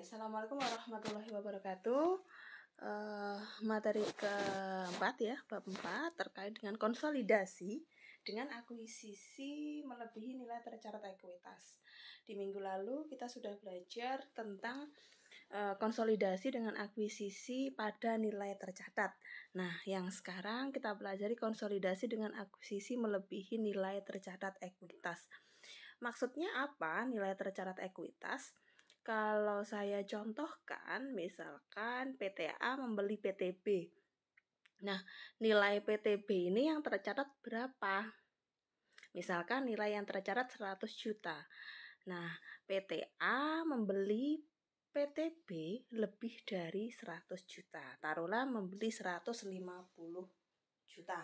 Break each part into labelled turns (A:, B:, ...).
A: Assalamualaikum warahmatullahi wabarakatuh. Materi keempat ya, bab 4 terkait dengan konsolidasi dengan akuisisi melebihi nilai tercatat ekuitas. Di minggu lalu kita sudah belajar tentang konsolidasi dengan akuisisi pada nilai tercatat. Nah, yang sekarang kita pelajari konsolidasi dengan akuisisi melebihi nilai tercatat ekuitas. Maksudnya apa nilai tercatat ekuitas? Kalau saya contohkan, misalkan PTA membeli PTB. Nah, nilai PTB ini yang tercatat berapa? Misalkan nilai yang tercatat 100 juta. Nah, PTA membeli PTB lebih dari 100 juta. Taruhlah membeli 150 juta.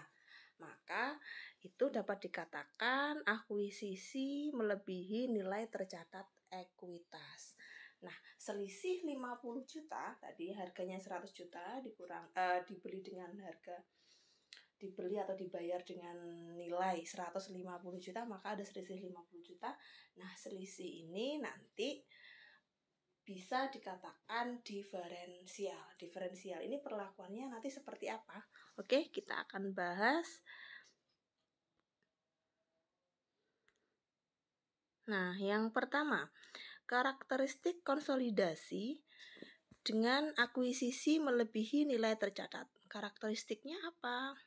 A: Maka itu dapat dikatakan akuisisi melebihi nilai tercatat ekuitas. Nah, selisih 50 juta tadi harganya 100 juta dibeli dengan harga dibeli atau dibayar dengan nilai 150 juta, maka ada selisih 50 juta. Nah, selisih ini nanti bisa dikatakan diferensial. Diferensial ini perlakuannya nanti seperti apa? Oke, kita akan bahas. Nah, yang pertama, karakteristik konsolidasi dengan akuisisi melebihi nilai tercatat. Karakteristiknya apa?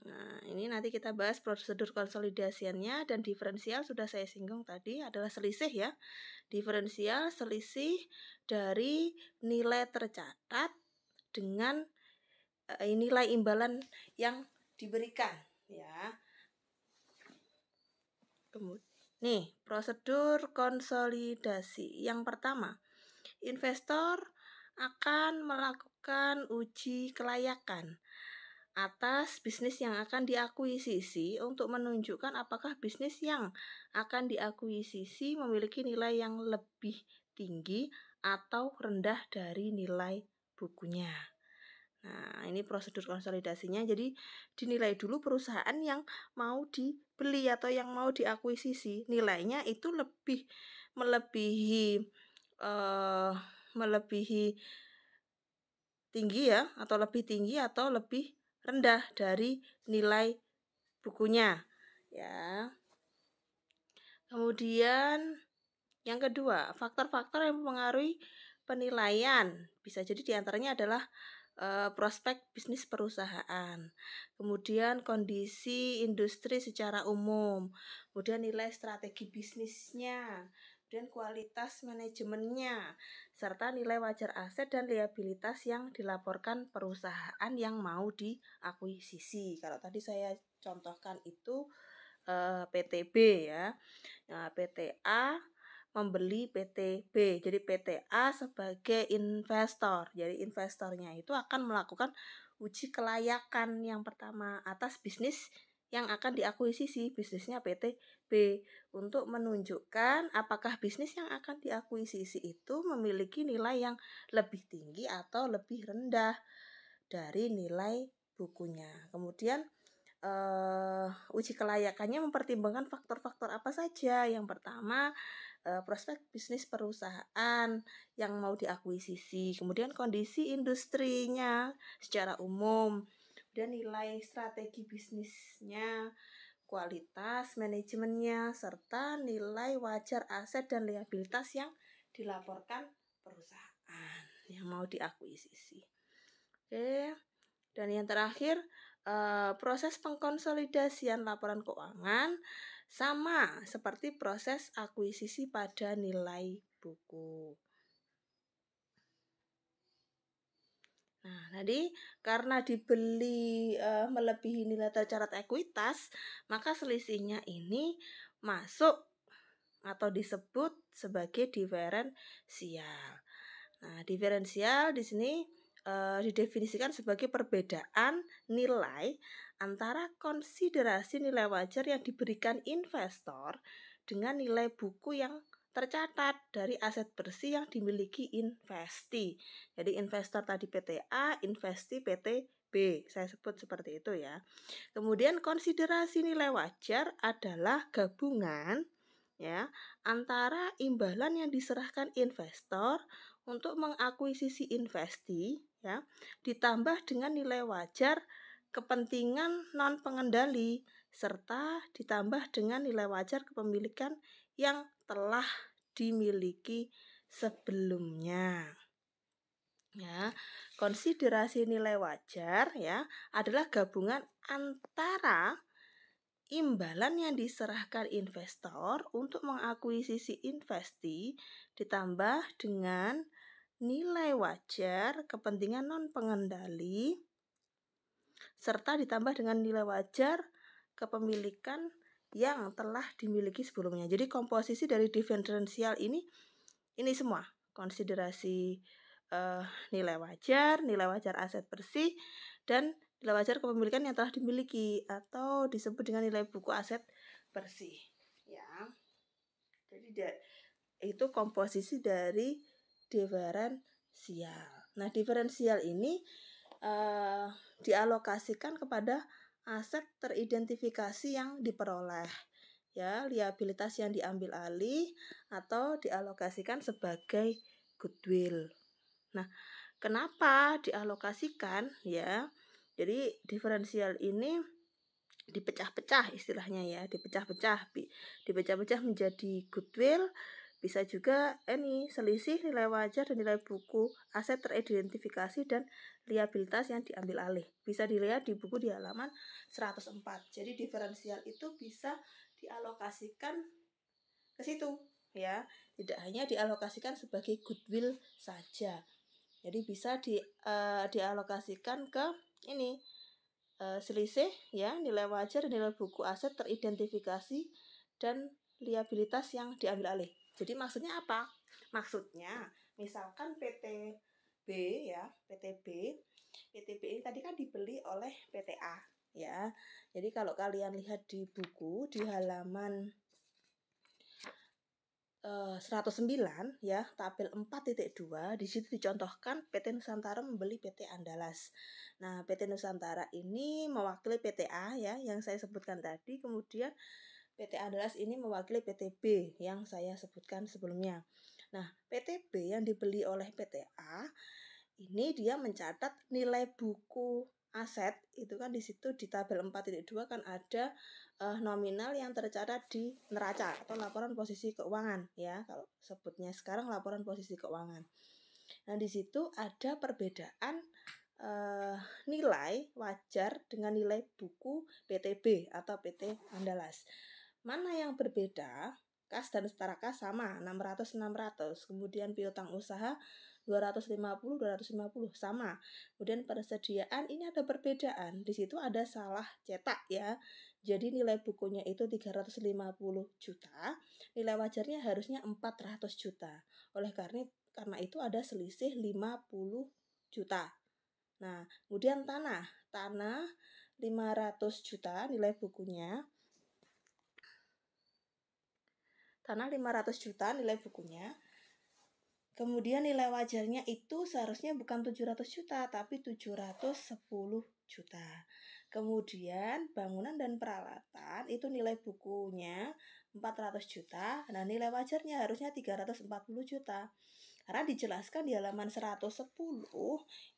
A: Nah, ini nanti kita bahas prosedur konsolidasiannya, dan diferensial sudah saya singgung tadi adalah selisih ya. Diferensial selisih dari nilai tercatat dengan nilai imbalan yang diberikan ya. Kemudian nih, prosedur konsolidasi. Yang pertama, investor akan melakukan uji kelayakan atas bisnis yang akan diakuisisi untuk menunjukkan apakah bisnis yang akan diakuisisi memiliki nilai yang lebih tinggi atau rendah dari nilai bukunya. Nah, ini prosedur konsolidasinya. Jadi dinilai dulu perusahaan yang mau dibeli atau yang mau diakuisisi, nilainya itu melebihi tinggi ya, atau lebih tinggi atau lebih rendah dari nilai bukunya ya. Kemudian yang kedua, faktor-faktor yang mempengaruhi penilaian bisa jadi diantaranya adalah prospek bisnis perusahaan, kemudian kondisi industri secara umum, kemudian nilai strategi bisnisnya, dan kualitas manajemennya, serta nilai wajar aset dan liabilitas yang dilaporkan perusahaan yang mau diakuisisi. Kalau tadi saya contohkan itu PTB ya. Nah, PTA membeli PTB. Jadi PTA sebagai investor. Jadi investornya itu akan melakukan uji kelayakan yang pertama atas bisnis yang akan diakuisisi, bisnisnya PTB, untuk menunjukkan apakah bisnis yang akan diakuisisi itu memiliki nilai yang lebih tinggi atau lebih rendah dari nilai bukunya. Kemudian uji kelayakannya mempertimbangkan faktor-faktor apa saja. Yang pertama, prospek bisnis perusahaan yang mau diakuisisi, kemudian kondisi industrinya secara umum, dan nilai strategi bisnisnya, kualitas manajemennya, serta nilai wajar aset dan liabilitas yang dilaporkan perusahaan yang mau diakuisisi. Oke. Dan yang terakhir, proses pengkonsolidasian laporan keuangan sama seperti proses akuisisi pada nilai buku. Nah, tadi karena dibeli melebihi nilai tercatat ekuitas, maka selisihnya ini masuk atau disebut sebagai diferensial. Nah, diferensial di sini didefinisikan sebagai perbedaan nilai antara konsiderasi nilai wajar yang diberikan investor dengan nilai buku yang tercatat dari aset bersih yang dimiliki investi. Jadi investor tadi PTA, investi PTB. Saya sebut seperti itu ya. Kemudian konsiderasi nilai wajar adalah gabungan ya ya antara imbalan yang diserahkan investor untuk mengakuisisi investi ya ditambah dengan nilai wajar kepentingan non pengendali serta ditambah dengan nilai wajar kepemilikan yang telah dimiliki sebelumnya. Ya, konsiderasi nilai wajar ya adalah gabungan antara imbalan yang diserahkan investor untuk mengakuisisi investi ditambah dengan nilai wajar kepentingan non pengendali serta ditambah dengan nilai wajar kepemilikan yang telah dimiliki sebelumnya. Jadi komposisi dari diferensial ini semua konsiderasi nilai wajar aset bersih, dan nilai wajar kepemilikan yang telah dimiliki atau disebut dengan nilai buku aset bersih. Ya, jadi itu komposisi dari diferensial. Nah, diferensial ini dialokasikan kepada aset teridentifikasi yang diperoleh. Ya, liabilitas yang diambil alih atau dialokasikan sebagai goodwill. Nah, kenapa dialokasikan ya? Jadi diferensial ini dipecah-pecah istilahnya ya, dipecah-pecah menjadi goodwill, bisa juga selisih nilai wajar dan nilai buku aset teridentifikasi dan liabilitas yang diambil alih. Bisa dilihat di buku di halaman 104. Jadi diferensial itu bisa dialokasikan ke situ ya, tidak hanya dialokasikan sebagai goodwill saja. Jadi bisa dialokasikan ke selisih ya, nilai wajar, nilai buku aset teridentifikasi dan liabilitas yang diambil alih. Jadi maksudnya apa? Maksudnya misalkan PTB ya, PTB ini tadi kan dibeli oleh PTA ya. Jadi kalau kalian lihat di buku di halaman 109 ya, tabel 4.2, di situ dicontohkan PT Nusantara membeli PT Andalas. Nah, PT Nusantara ini mewakili PTA ya yang saya sebutkan tadi, kemudian PT Andalas ini mewakili PTB yang saya sebutkan sebelumnya. Nah, PTB yang dibeli oleh PTA ini dia mencatat nilai buku aset itu kan di situ di tabel 4.2 kan ada nominal yang tercatat di neraca atau laporan posisi keuangan ya, kalau sebutnya sekarang laporan posisi keuangan. Nah, di situ ada perbedaan nilai wajar dengan nilai buku PTB atau PT Andalas. Mana yang berbeda? Kas dan setara kas sama 600 kemudian piutang usaha 250 sama. Kemudian persediaan ini ada perbedaan. Di situ ada salah cetak ya. Jadi nilai bukunya itu 350 juta, nilai wajarnya harusnya 400 juta. Oleh karena itu ada selisih 50 juta. Nah, kemudian tanah 500 juta nilai bukunya. Tanah 500 juta nilai bukunya. Kemudian nilai wajarnya itu seharusnya bukan 700 juta, tapi 710 juta. Kemudian bangunan dan peralatan itu nilai bukunya 400 juta. Nah, nilai wajarnya harusnya 340 juta. Karena dijelaskan di halaman 110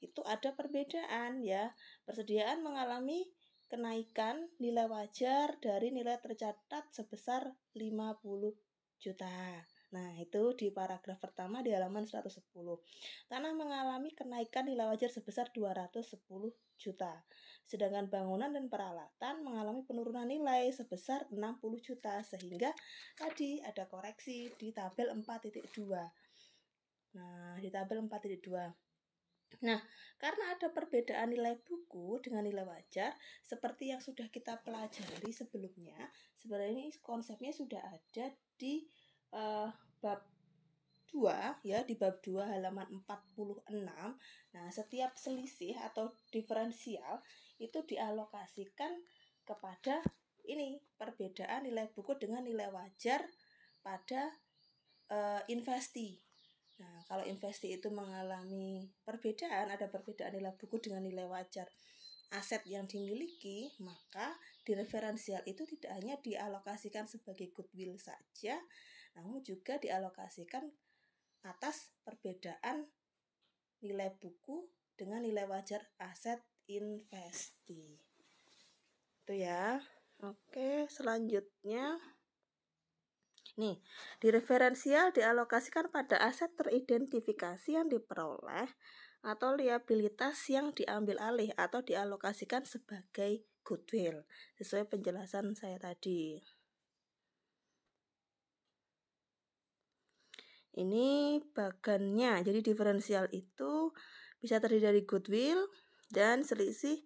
A: itu ada perbedaan ya. Persediaan mengalami kenaikan nilai wajar dari nilai tercatat sebesar 50 juta. Nah, itu di paragraf pertama di halaman 110. Tanah mengalami kenaikan nilai wajar sebesar 210 juta. Sedangkan bangunan dan peralatan mengalami penurunan nilai sebesar 60 juta. Sehingga tadi ada koreksi di tabel 4.2. Nah, di tabel 4.2. Nah, karena ada perbedaan nilai buku dengan nilai wajar, seperti yang sudah kita pelajari sebelumnya, sebenarnya ini konsepnya sudah ada di bab 2 ya, di bab 2 halaman 46. Nah, setiap selisih atau diferensial itu dialokasikan kepada perbedaan nilai buku dengan nilai wajar pada investi. Nah, kalau investi itu mengalami perbedaan, ada perbedaan nilai buku dengan nilai wajar aset yang dimiliki, maka diferensial itu tidak hanya dialokasikan sebagai goodwill saja, namun juga dialokasikan atas perbedaan nilai buku dengan nilai wajar aset investi. Itu ya. Oke, selanjutnya nih, diferensial dialokasikan pada aset teridentifikasi yang diperoleh atau liabilitas yang diambil alih atau dialokasikan sebagai goodwill sesuai penjelasan saya tadi. Ini bagannya. Jadi diferensial itu bisa terdiri dari goodwill dan selisih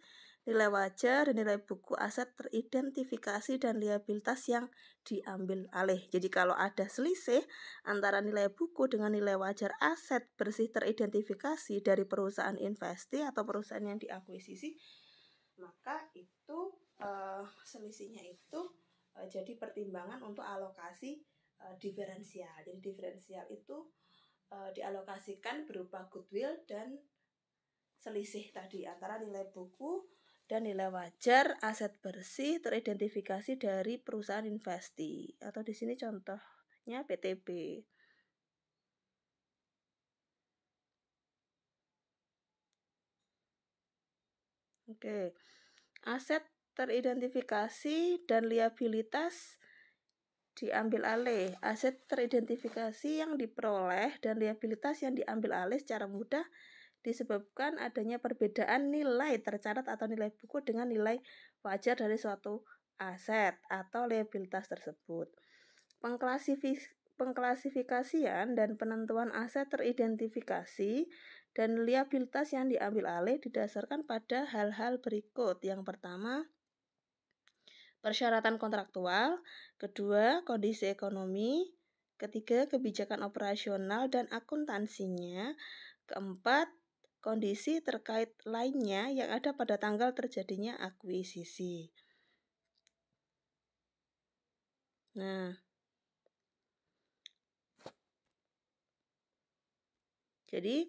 A: nilai wajar dan nilai buku aset teridentifikasi dan liabilitas yang diambil alih. Jadi kalau ada selisih antara nilai buku dengan nilai wajar aset bersih teridentifikasi dari perusahaan investi atau perusahaan yang diakuisisi, maka itu selisihnya itu jadi pertimbangan untuk alokasi diferensial. Jadi diferensial itu dialokasikan berupa goodwill dan selisih tadi antara nilai buku dan nilai wajar aset bersih teridentifikasi dari perusahaan investi atau di sini contohnya PTB. Oke. Aset teridentifikasi dan liabilitas diambil alih. Aset teridentifikasi yang diperoleh dan liabilitas yang diambil alih secara mudah disebabkan adanya perbedaan nilai tercatat atau nilai buku dengan nilai wajar dari suatu aset atau liabilitas tersebut. Pengklasifikasian dan penentuan aset teridentifikasi dan liabilitas yang diambil alih didasarkan pada hal-hal berikut. Yang pertama, persyaratan kontraktual, kedua, kondisi ekonomi, ketiga, kebijakan operasional dan akuntansinya, keempat, kondisi terkait lainnya yang ada pada tanggal terjadinya akuisisi. Nah, jadi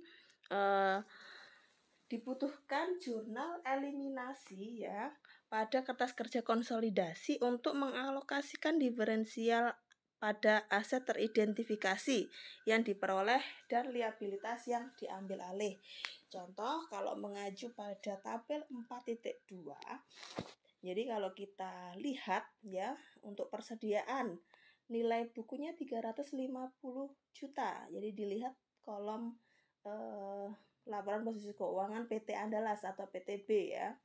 A: dibutuhkan jurnal eliminasi ya pada kertas kerja konsolidasi untuk mengalokasikan diferensial pada aset teridentifikasi yang diperoleh dan liabilitas yang diambil alih. Contoh kalau mengaju pada tabel 4.2. Jadi kalau kita lihat ya untuk persediaan nilai bukunya 350 juta. Jadi dilihat kolom laporan posisi keuangan PT Andalas atau PTB ya.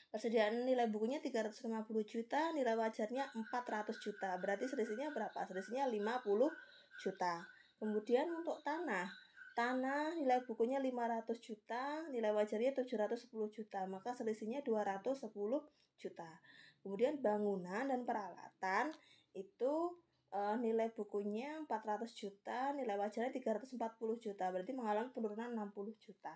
A: Persediaan nilai bukunya 350 juta, nilai wajarnya 400 juta. Berarti selisihnya berapa? Selisihnya 50 juta. Kemudian untuk tanah nilai bukunya 500 juta, nilai wajarnya 710 juta. Maka selisihnya 210 juta. Kemudian bangunan dan peralatan itu nilai bukunya 400 juta, nilai wajarnya 340 juta. Berarti mengalami penurunan 60 juta.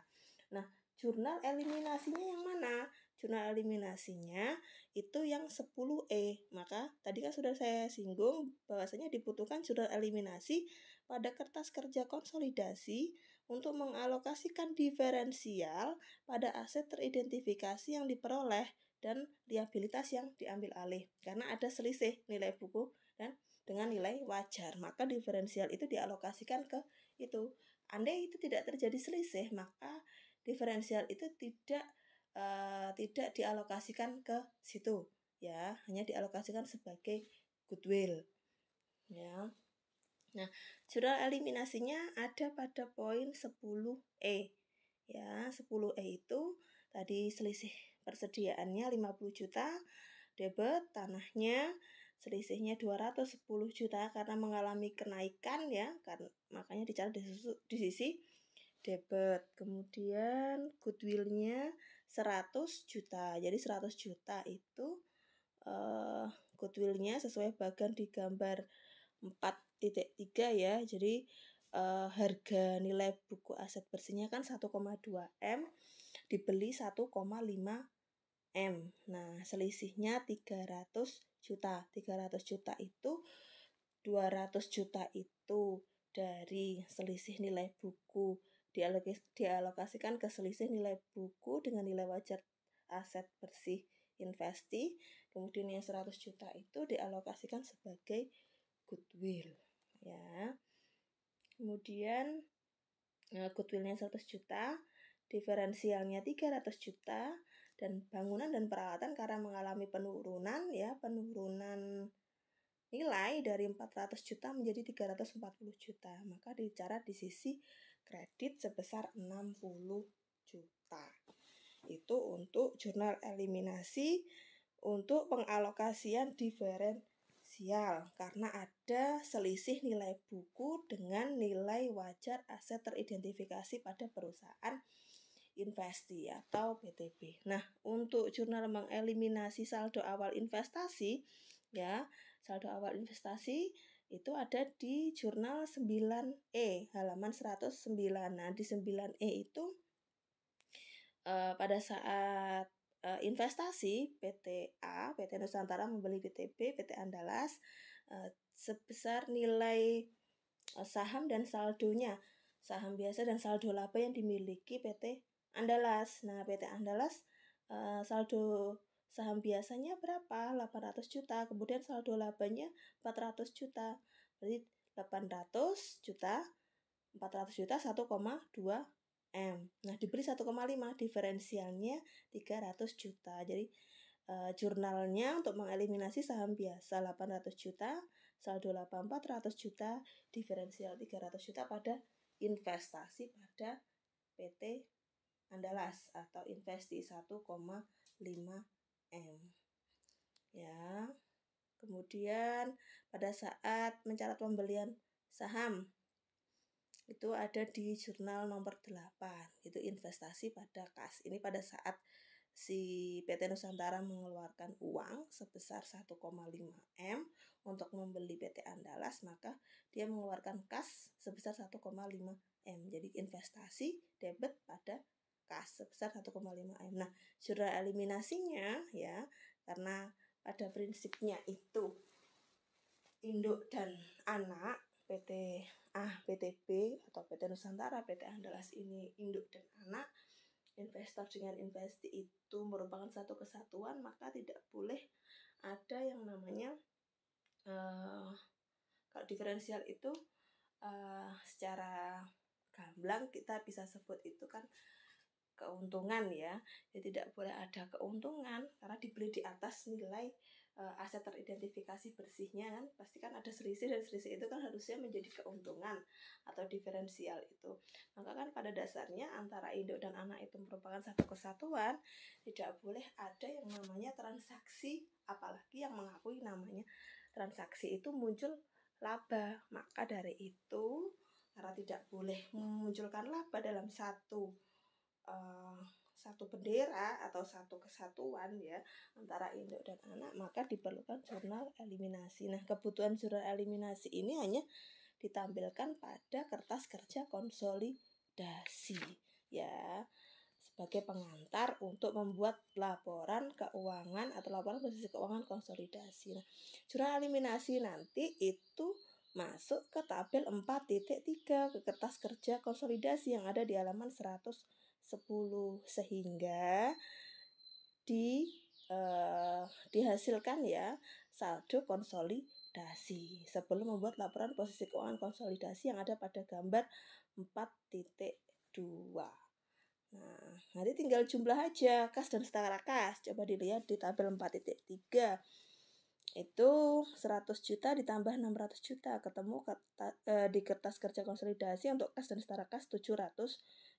A: Nah, jurnal eliminasinya yang mana? Jurnal eliminasinya itu yang 10E. Maka tadi kan sudah saya singgung bahwasanya dibutuhkan jurnal eliminasi pada kertas kerja konsolidasi untuk mengalokasikan diferensial pada aset teridentifikasi yang diperoleh dan liabilitas yang diambil alih. Karena ada selisih nilai buku dan dengan nilai wajar. Maka diferensial itu dialokasikan ke itu. Andai itu tidak terjadi selisih, maka diferensial itu tidak dialokasikan ke situ ya, hanya dialokasikan sebagai goodwill ya. Nah, jurnal eliminasinya ada pada poin 10E ya. 10E itu tadi selisih persediaannya 50 juta, debit tanahnya selisihnya 210 juta karena mengalami kenaikan ya, karena makanya dicatat di sisi debit. Kemudian goodwillnya 100 juta. Jadi 100 juta itu goodwillnya sesuai bagan di gambar 4.3 ya. Jadi harga nilai buku aset bersihnya kan 1,2 M, dibeli 1,5 M. Nah, selisihnya 300 juta. 300 juta itu 200 juta itu dari selisih nilai buku dialokasikan ke selisih nilai buku dengan nilai wajar aset bersih investi. Kemudian yang 100 juta itu dialokasikan sebagai goodwill ya. Kemudian goodwillnya 100 juta, diferensialnya 300 juta, dan bangunan dan peralatan karena mengalami penurunan nilai dari 400 juta menjadi 340 juta. Maka dicatat di sisi kredit sebesar 60 juta. Itu untuk jurnal eliminasi untuk pengalokasian diferensial karena ada selisih nilai buku dengan nilai wajar aset teridentifikasi pada perusahaan investi atau PTB. Nah, untuk jurnal mengeliminasi saldo awal investasi ya, saldo awal investasi itu ada di jurnal 9E halaman 109. Nah, di 9E itu pada saat investasi PT Nusantara membeli PT Andalas sebesar nilai saham dan saldonya, saham biasa dan saldo laba yang dimiliki PT Andalas. Nah, PT Andalas saldo saham biasanya berapa? 800 juta, kemudian saldo labanya 400 juta. Berarti 800 juta, 400 juta 1,2 M. Nah, diberi 1,5, diferensialnya 300 juta. Jadi jurnalnya untuk mengeliminasi saham biasa 800 juta, saldo laba 400 juta, diferensial 300 juta pada investasi pada PT Andalas atau investi 1,5 M. Ya. Kemudian pada saat mencatat pembelian saham itu ada di jurnal nomor 8, itu investasi pada kas. Ini pada saat si PT Nusantara mengeluarkan uang sebesar 1,5 M untuk membeli PT Andalas, maka dia mengeluarkan kas sebesar 1,5 M. Jadi investasi debit pada kas sebesar 1,5 M. Nah, jurnal eliminasinya ya, karena pada prinsipnya itu induk dan anak, PTB atau PT Nusantara, PT Andalas ini induk dan anak, investor dengan investi itu merupakan satu kesatuan, maka tidak boleh ada yang namanya kalau diferensial itu secara gamblang kita bisa sebut itu kan keuntungan ya. Jadi tidak boleh ada keuntungan karena dibeli di atas nilai aset teridentifikasi bersihnya kan, pasti kan ada selisih, dan selisih itu kan harusnya menjadi keuntungan atau diferensial itu. Maka kan pada dasarnya antara induk dan anak itu merupakan satu kesatuan, tidak boleh ada yang namanya transaksi, apalagi yang mengakui namanya transaksi itu muncul laba. Maka dari itu karena tidak boleh memunculkan laba dalam satu bendera atau satu kesatuan ya antara induk dan anak, maka diperlukan jurnal eliminasi. Nah, kebutuhan jurnal eliminasi ini hanya ditampilkan pada kertas kerja konsolidasi ya, sebagai pengantar untuk membuat laporan keuangan atau laporan posisi keuangan konsolidasi. Nah, jurnal eliminasi nanti itu masuk ke tabel 4.3 ke kertas kerja konsolidasi yang ada di halaman 110, sehingga dihasilkan ya saldo konsolidasi sebelum membuat laporan posisi keuangan konsolidasi yang ada pada gambar 4.2. Nah, nanti tinggal jumlah aja kas dan setara kas. Coba dilihat di tabel 4.3. Itu 100 juta ditambah 600 juta, ketemu di kertas kerja konsolidasi untuk kas dan setara kas 700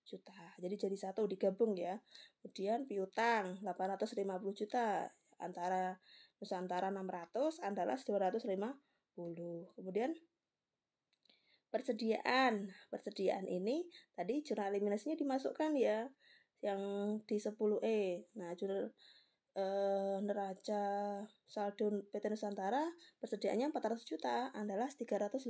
A: juta. Jadi jadi satu, digabung ya. Kemudian piutang 850 juta, antara Nusantara 600, Andalas 250. Kemudian persediaan ini tadi jurnal eliminasinya dimasukkan ya, yang di 10E. Nah, jurnal neraca saldo PT Nusantara persediaannya 400 juta, Andalas 350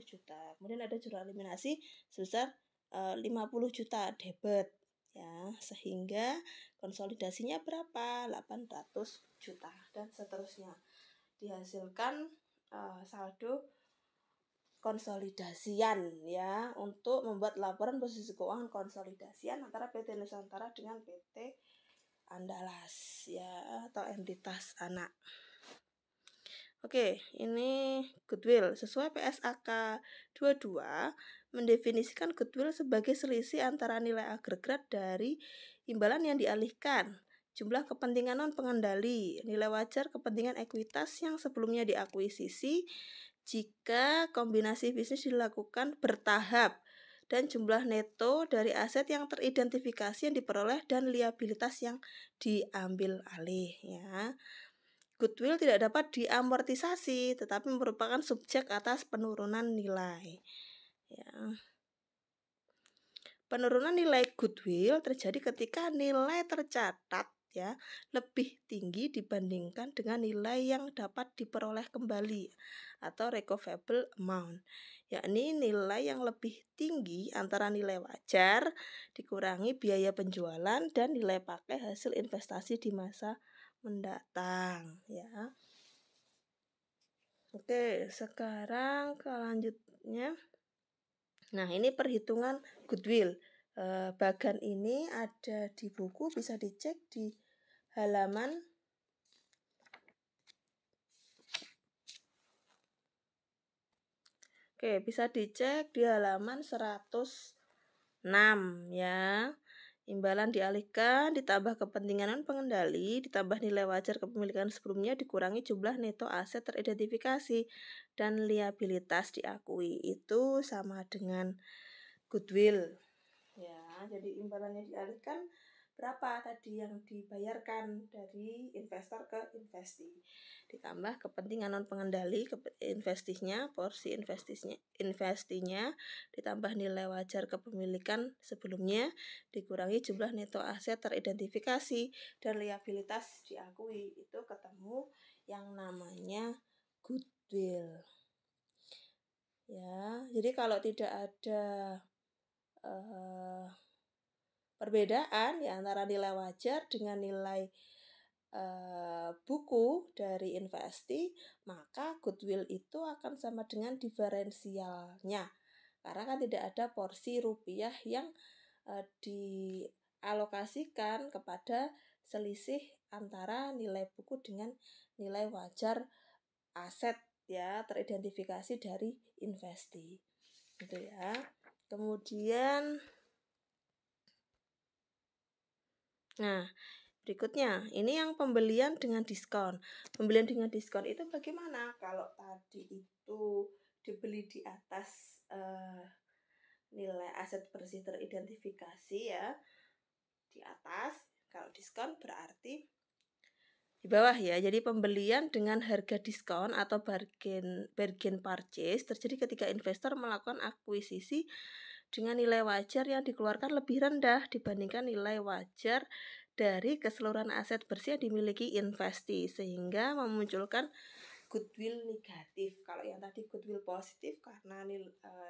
A: juta. Kemudian ada jurnal eliminasi sebesar 50 juta debit ya, sehingga konsolidasinya berapa? 800 juta dan seterusnya. Dihasilkan saldo konsolidasian ya untuk membuat laporan posisi keuangan konsolidasian antara PT Nusantara dengan PT Andalas ya atau entitas anak. Oke, ini goodwill. Sesuai PSAK 22 mendefinisikan goodwill sebagai selisih antara nilai agregat dari imbalan yang dialihkan, jumlah kepentingan non pengendali, nilai wajar kepentingan ekuitas yang sebelumnya diakuisisi jika kombinasi bisnis dilakukan bertahap, dan jumlah neto dari aset yang teridentifikasi yang diperoleh dan liabilitas yang diambil alih, ya. Goodwill tidak dapat diamortisasi, tetapi merupakan subjek atas penurunan nilai. Ya. Penurunan nilai goodwill terjadi ketika nilai tercatat lebih tinggi dibandingkan dengan nilai yang dapat diperoleh kembali atau recoverable amount, yakni nilai yang lebih tinggi antara nilai wajar dikurangi biaya penjualan dan nilai pakai hasil investasi di masa mendatang, ya. Oke, sekarang selanjutnya. Nah, ini perhitungan goodwill. Bagan ini ada di buku, bisa dicek di halaman bisa dicek di halaman 106 ya. Imbalan dialihkan, ditambah kepentingan non pengendali, ditambah nilai wajar kepemilikan sebelumnya, dikurangi jumlah neto aset teridentifikasi, dan liabilitas diakui. Itu sama dengan goodwill. Ya, jadi imbalannya dialihkan berapa tadi yang dibayarkan dari investor ke investi, ditambah kepentingan non pengendali porsi investinya, ditambah nilai wajar kepemilikan sebelumnya, dikurangi jumlah neto aset teridentifikasi dan liabilitas diakui, itu ketemu yang namanya goodwill. Ya, jadi kalau tidak ada perbedaan ya antara nilai wajar dengan nilai buku dari investi, maka goodwill itu akan sama dengan diferensialnya, karena kan tidak ada porsi rupiah yang dialokasikan kepada selisih antara nilai buku dengan nilai wajar aset ya teridentifikasi dari investi, gitu ya. Kemudian nah, berikutnya, ini yang pembelian dengan diskon. Pembelian dengan diskon itu bagaimana? Kalau tadi itu dibeli di atas nilai aset bersih teridentifikasi ya, di atas. Kalau diskon berarti di bawah ya. Jadi pembelian dengan harga diskon atau bargain purchase terjadi ketika investor melakukan akuisisi dengan nilai wajar yang dikeluarkan lebih rendah dibandingkan nilai wajar dari keseluruhan aset bersih yang dimiliki investi, sehingga memunculkan goodwill negatif. Kalau yang tadi goodwill positif karena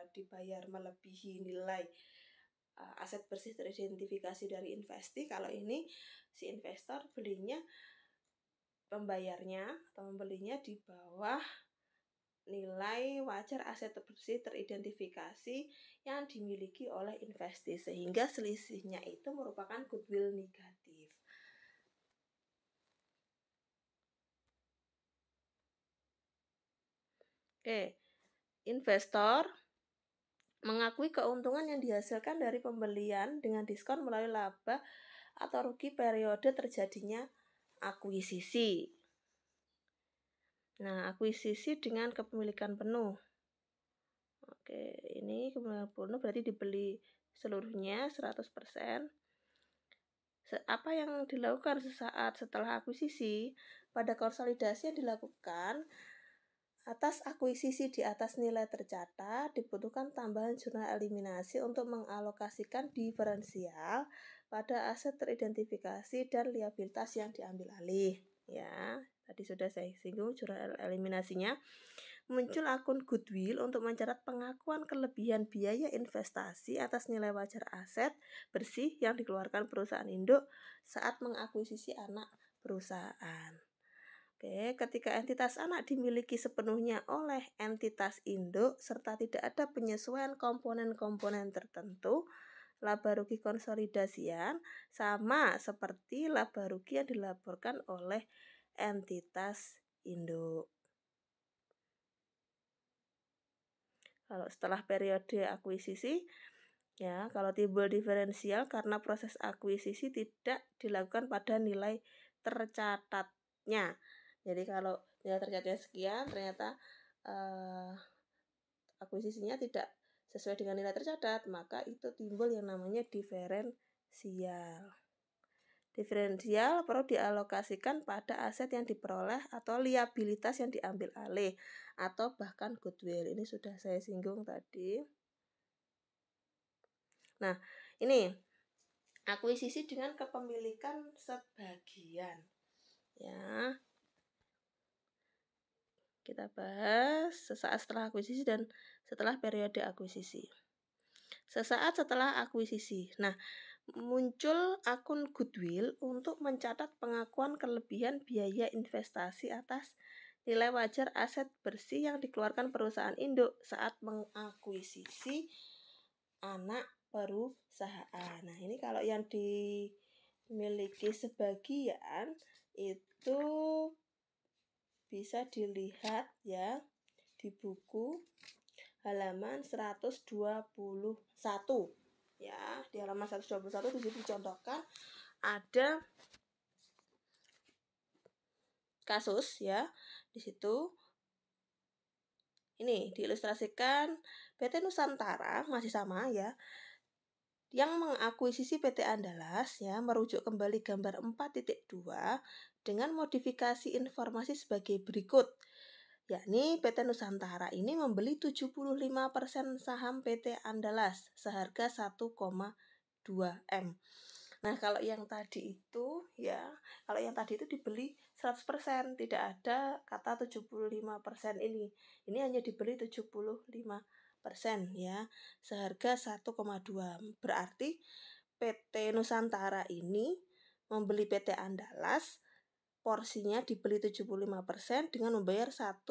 A: dibayar melebihi nilai aset bersih teridentifikasi dari investi. Kalau ini si investor pembayarnya atau membelinya di bawah nilai wajar aset bersih teridentifikasi yang dimiliki oleh investi, sehingga selisihnya itu merupakan goodwill negatif. Oke, investor mengakui keuntungan yang dihasilkan dari pembelian dengan diskon melalui laba atau rugi periode terjadinya akuisisi. Nah, akuisisi dengan kepemilikan penuh. Oke, ini kepemilikan penuh berarti dibeli seluruhnya 100%. Apa yang dilakukan sesaat setelah akuisisi? Pada konsolidasi yang dilakukan atas akuisisi di atas nilai tercatat, dibutuhkan tambahan jurnal eliminasi untuk mengalokasikan diferensial pada aset teridentifikasi dan liabilitas yang diambil alih. Ya, tadi sudah saya singgung jurnal eliminasinya. Muncul akun goodwill untuk mencatat pengakuan kelebihan biaya investasi atas nilai wajar aset bersih yang dikeluarkan perusahaan induk saat mengakuisisi anak perusahaan. Oke, ketika entitas anak dimiliki sepenuhnya oleh entitas induk serta tidak ada penyesuaian komponen-komponen tertentu, laba rugi konsolidasian sama seperti laba rugi yang dilaporkan oleh entitas induk. Kalau setelah periode akuisisi, ya, kalau timbul diferensial karena proses akuisisi tidak dilakukan pada nilai tercatatnya. Jadi kalau nilai tercatatnya sekian, ternyata akuisisinya tidak sesuai dengan nilai tercatat, maka itu timbul yang namanya diferensial. Diferensial perlu dialokasikan pada aset yang diperoleh atau liabilitas yang diambil alih atau bahkan goodwill. Ini sudah saya singgung tadi. Nah, ini akuisisi dengan kepemilikan sebagian. Ya. Kita bahas sesaat setelah akuisisi dan setelah periode akuisisi. Sesaat setelah akuisisi. Nah, muncul akun goodwill untuk mencatat pengakuan kelebihan biaya investasi atas nilai wajar aset bersih yang dikeluarkan perusahaan induk saat mengakuisisi anak perusahaan. Nah, ini kalau yang dimiliki sebagian itu bisa dilihat ya di buku halaman 121. Ya, di halaman 121 di situ dicontohkan ada kasus ya. Di situ ini diilustrasikan PT Nusantara masih sama ya. Yang mengakuisisi PT Andalas ya, merujuk kembali gambar 4.2 dengan modifikasi informasi sebagai berikut. Yakni PT Nusantara ini membeli 75% saham PT Andalas seharga 1,2 M. Nah, kalau yang tadi itu ya, kalau yang tadi itu dibeli 100%, tidak ada kata 75% ini. Ini hanya dibeli 75% ya, seharga 1,2. Berarti PT Nusantara ini membeli PT Andalas, porsinya dibeli 75% dengan membayar 1,2.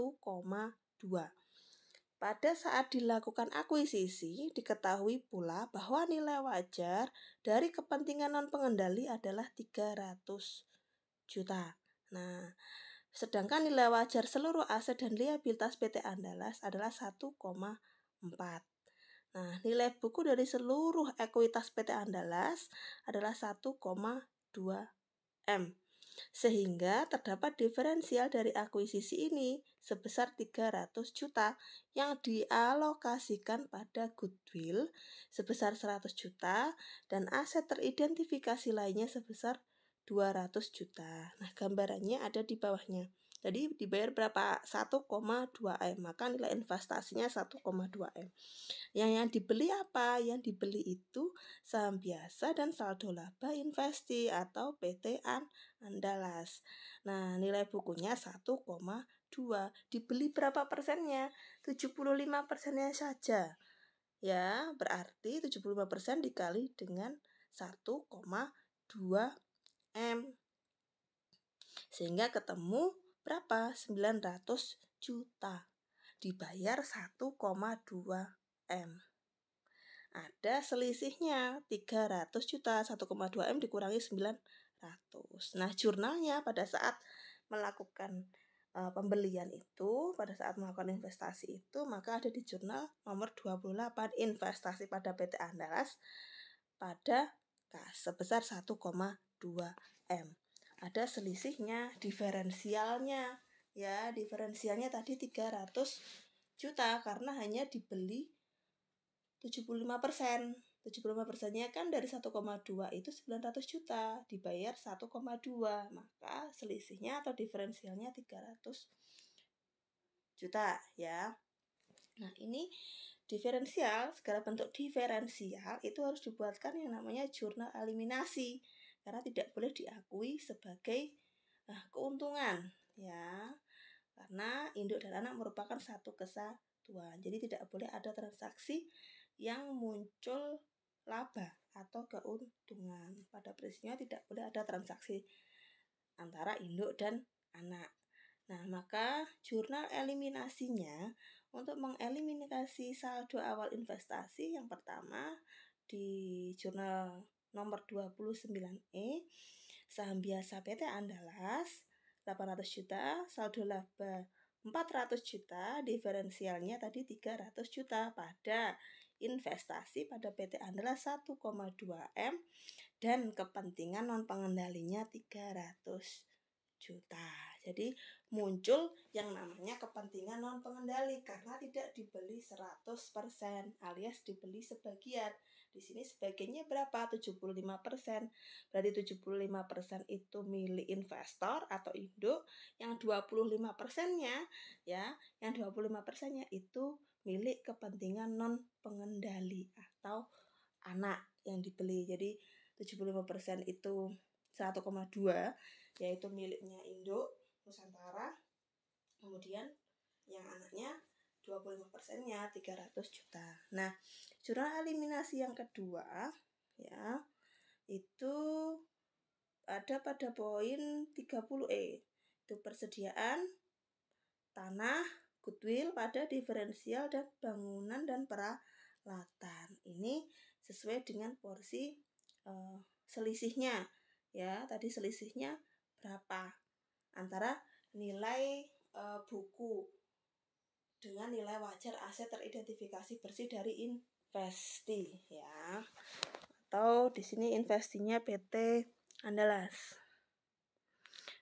A: Pada saat dilakukan akuisisi, diketahui pula bahwa nilai wajar dari kepentingan non-pengendali adalah 300 juta. Nah, sedangkan nilai wajar seluruh aset dan liabilitas PT Andalas adalah 1,4. Nah, nilai buku dari seluruh ekuitas PT Andalas adalah 1,2 M. Sehingga terdapat diferensial dari akuisisi ini sebesar 300 juta yang dialokasikan pada goodwill sebesar 100 juta dan aset teridentifikasi lainnya sebesar 200 juta. Nah, gambarannya ada di bawahnya. Jadi dibayar berapa? 1,2 M. Maka nilai investasinya 1,2 M. Yang dibeli apa? Yang dibeli itu saham biasa dan saldo laba investi atau PT Andalas. Nah, nilai bukunya 1,2. Dibeli berapa persennya? 75%-nya saja. Ya, berarti 75% dikali dengan 1,2 M. Sehingga ketemu berapa? 900 juta. Dibayar 1,2 M. Ada selisihnya 300 juta, 1,2 M dikurangi 900. Nah, jurnalnya pada saat melakukan pembelian itu, pada saat melakukan investasi itu, maka ada di jurnal nomor 28 investasi pada PT Andalas pada kas sebesar 1,2 M. Ada selisihnya, diferensialnya. Ya, diferensialnya tadi 300 juta karena hanya dibeli 75%. 75%-nya kan dari 1,2 itu 900 juta, dibayar 1,2. Maka selisihnya atau diferensialnya 300 juta ya. Nah, ini diferensial, segala bentuk diferensial itu harus dibuatkan yang namanya jurnal eliminasi karena tidak boleh diakui sebagai keuntungan ya. Karena induk dan anak merupakan satu kesatuan. Jadi tidak boleh ada transaksi yang muncul laba atau keuntungan. Pada prinsipnya tidak boleh ada transaksi antara induk dan anak. Nah, maka jurnal eliminasinya untuk mengeliminasi saldo awal investasi yang pertama di jurnal nomor 29E, saham biasa PT Andalas 800 juta, saldo laba 400 juta, diferensialnya tadi 300 juta pada investasi pada PT Andela 1,2 M dan kepentingan non pengendalinya 300 juta. Jadi muncul yang namanya kepentingan non pengendali karena tidak dibeli 100% alias dibeli sebagian. Di sini sebagiannya berapa? 75%. Berarti 75% itu milik investor atau induk, yang 25%-nya ya, yang 25%-nya itu milik kepentingan non pengendali atau anak yang dibeli. Jadi 75% itu 1,2 yaitu miliknya induk Nusantara. Kemudian yang anaknya 25%-nya 300 juta. Nah, jurnal eliminasi yang kedua ya, itu ada pada poin 30E. Itu persediaan tanah, goodwill pada diferensial dan bangunan dan peralatan. Ini sesuai dengan porsi selisihnya ya. Tadi selisihnya berapa antara nilai buku dengan nilai wajar aset teridentifikasi bersih dari investi ya. Atau di sini investinya PT Andalas.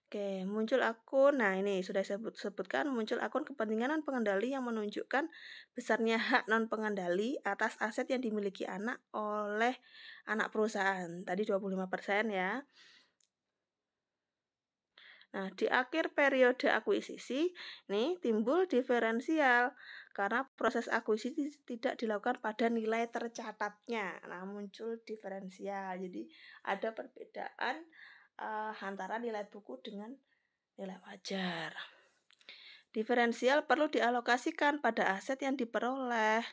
A: Oke, muncul akun. Nah, ini sudah saya sebutkan, muncul akun kepentingan non pengendali yang menunjukkan besarnya hak non pengendali atas aset yang dimiliki anak oleh anak perusahaan. Tadi 25% ya. Nah, di akhir periode akuisisi, nih timbul diferensial karena proses akuisisi tidak dilakukan pada nilai tercatatnya. Nah, muncul diferensial. Jadi, ada perbedaan antara nilai buku dengan nilai wajar. Diferensial perlu dialokasikan pada aset yang diperoleh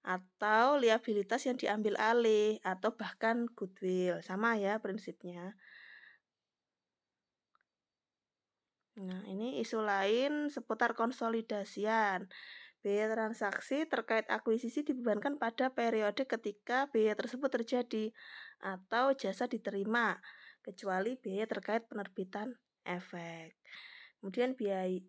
A: atau liabilitas yang diambil alih atau bahkan goodwill. Sama ya prinsipnya. Nah, ini isu lain seputar konsolidasian. Biaya transaksi terkait akuisisi dibebankan pada periode ketika biaya tersebut terjadi atau jasa diterima, kecuali biaya terkait penerbitan efek. Kemudian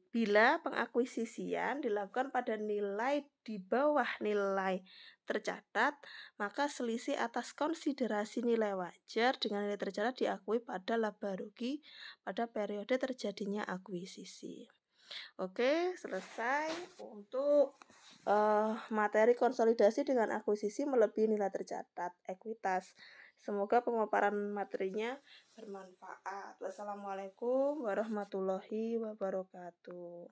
A: bila pengakuisisian dilakukan pada nilai di bawah nilai tercatat, maka selisih atas konsiderasi nilai wajar dengan nilai tercatat diakui pada laba rugi pada periode terjadinya akuisisi. Oke, selesai untuk materi konsolidasi dengan akuisisi melebihi nilai tercatat ekuitas. Semoga pemaparan materinya bermanfaat. Wassalamualaikum warahmatullahi wabarakatuh.